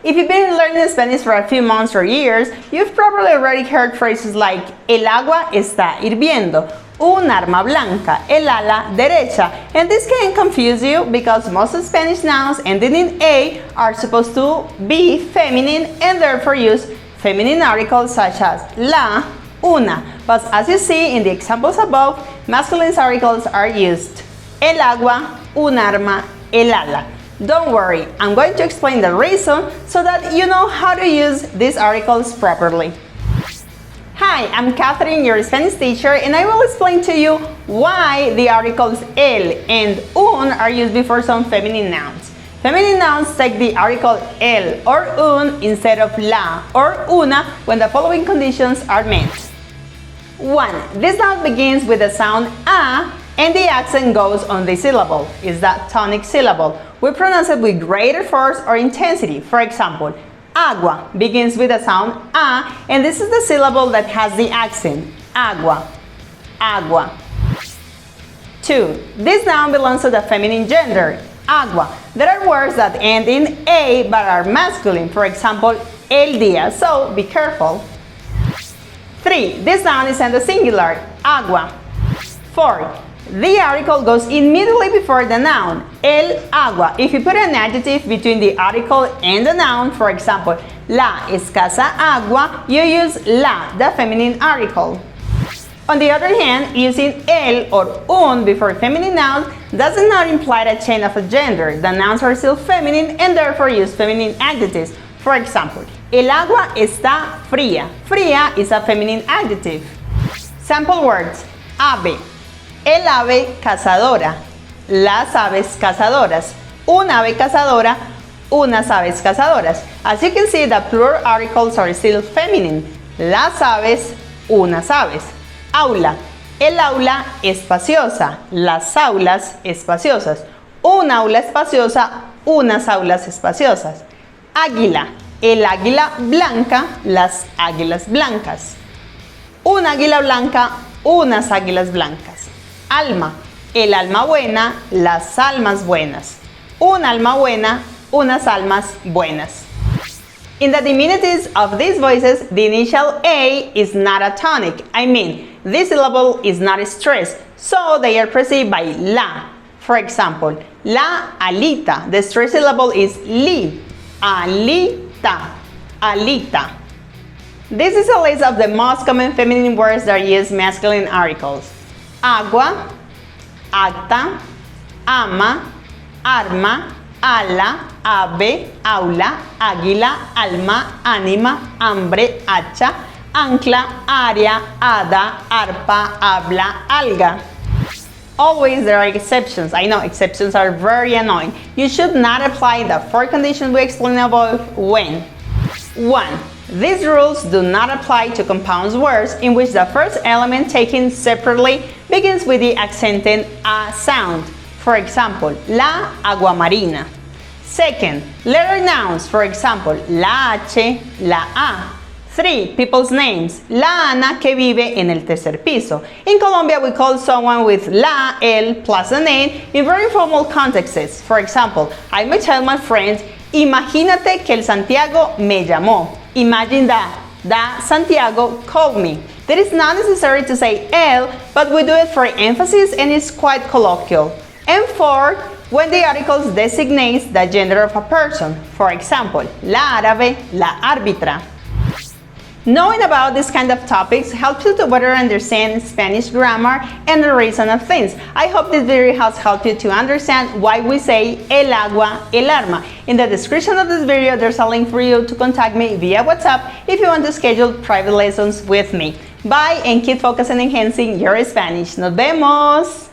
If you've been learning Spanish for a few months or years, you've probably already heard phrases like el agua está hirviendo, un arma blanca, el ala derecha, and this can confuse you because most of Spanish nouns ending in A are supposed to be feminine and therefore use feminine articles such as la, una, but as you see in the examples above, masculine articles are used. El agua, un arma, el ala. Don't worry, I'm going to explain the reason so that you know how to use these articles properly. Hi, I'm Catherine, your Spanish teacher, and I will explain to you why the articles el and un are used before some feminine nouns. Feminine nouns take the article el or un instead of la or una when the following conditions are met. 1. This noun begins with the sound a and the accent goes on the syllable. It's that tonic syllable. We pronounce it with greater force or intensity. For example, agua begins with the sound a, and this is the syllable that has the accent. Agua, agua. 2. This noun belongs to the feminine gender. Agua. There are words that end in a but are masculine. For example, el día. So be careful. 3. This noun is in the singular. Agua. 4. The article goes immediately before the noun, el agua. If you put an adjective between the article and the noun, for example, la escasa agua, you use la, the feminine article. On the other hand, using el or un before feminine nouns does not imply a change of a gender. The nouns are still feminine and therefore use feminine adjectives. For example, el agua está fría. Fría is a feminine adjective. Sample words, ave. El ave cazadora, las aves cazadoras, un ave cazadora, unas aves cazadoras. As you can see, the plural articles are still feminine. Las aves, unas aves. Aula, el aula espaciosa, las aulas espaciosas. Un aula espaciosa, unas aulas espaciosas. Águila, el águila blanca, las águilas blancas. Un águila blanca, unas águilas blancas. Alma, el alma buena, las almas buenas. Un alma buena, unas almas buenas. In the diminutives of these voices, the initial A is not a tonic. I mean, this syllable is not stressed, so they are preceded by la. For example, la alita. The stressed syllable is li. Alita. Alita. This is a list of the most common feminine words that use masculine articles. Agua, acta, ama, arma, ala, ave, aula, águila, alma, ánima, hambre, hacha, ancla, área, hada, arpa, habla, alga. Always there are exceptions. I know exceptions are very annoying. You should not apply the 4 conditions we explained above when. 1. These rules do not apply to compound words in which the first element taken separately begins with the accented a sound. For example, la aguamarina. Second, letter nouns. For example, la H, la A. 3. People's names. La Ana que vive en el tercer piso. In Colombia, we call someone with la, el, plus a name in very formal contexts. For example, I might tell my friends, imagínate que el Santiago me llamó. Imagine that Santiago called me. That is not necessary to say el, but we do it for emphasis and it's quite colloquial. And 4, when the articles designates the gender of a person. For example, la árabe, la árbitra. Knowing about this kind of topics helps you to better understand Spanish grammar and the reason of things. I hope this video has helped you to understand why we say el agua, el arma. In the description of this video, there's a link for you to contact me via WhatsApp if you want to schedule private lessons with me. Bye and keep focusing on enhancing your Spanish. Nos vemos!